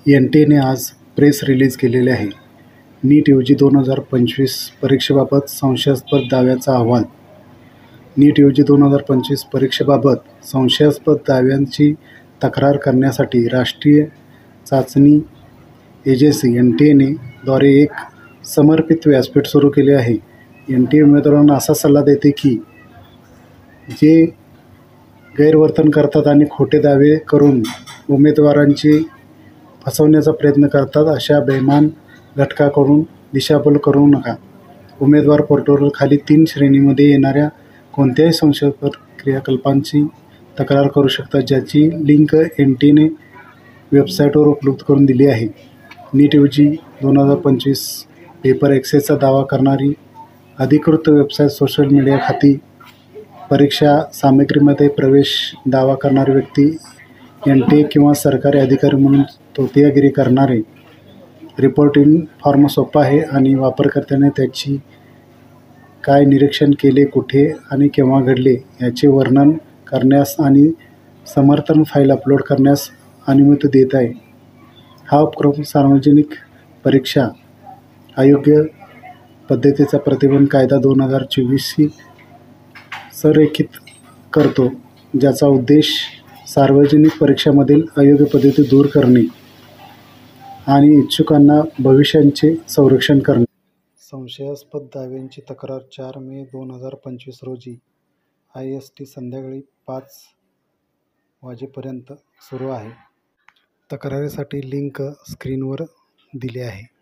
NTAने आज press release केलेले आहे. नीट UG 2025 परीक्षेबाबत संशयास्पद दाव्याचा अहवाल. नीट UG 2025 परीक्षेबाबत संशयास्पद दाव्यांची तक्रार करण्यासाठी राष्ट्रीय चाचणी एजन्सी NTAने द्वारे एक समर्पित व्यासपीठ सुरू केले आहे. NTA उमेदवारांना असा सल्ला देते की जे गैरवर्तन करतात आणि खोटे दावे करून उमेदवारांची फसवण्याचा प्रयत्न करतात अशा बेईमान घटकांकडून दिशाभूल करू नका. उमेदवार पोर्टलवर खाली 3 श्रेणींमध्ये येणाऱ्या कोणत्याही संशयास्पद क्रियाकलापांची तक्रार करू शकता, ज्याची लिंक NTAने वेबसाईटवर उपलब्ध करून दिली आहे. नीट UG 2025 पेपर ॲक्सेसचा दावा करणारी अधिकृत वेबसाईट, सोशल मीडिया खाती, परीक्षा सामग्रीमध्ये प्रवेश दावा करणारी व्यक्ती, NTA किंवा सरकारी अधिकारी म्हणून तोतियागिरी करणारे. रिपोर्टिंग फॉर्म सोपा आहे आणि वापरकर्त्याने त्याची काय निरीक्षण केले, कुठे आणि केव्हा घडले याचे वर्णन करण्यास आणि समर्थन फाईल अपलोड करण्यास अनुमती देत आहे. हा उपक्रम सार्वजनिक परीक्षा आयोग पद्धतीचा प्रतिबंध कायदा 2024शी संरेखित करतो, ज्याचा उद्देश सार्वजनिक परीक्षांमधील अयोग्य पद्धती दूर करणे आणि इच्छुकांना भविष्याचे संरक्षण करणे. संशयास्पद दाव्यांची तक्रार 4 मे 2025 रोजी IST संध्याकाळी 5 वाजेपर्यंत सुरू आहे. तक्रारीसाठी लिंक स्क्रीनवर दिली आहे.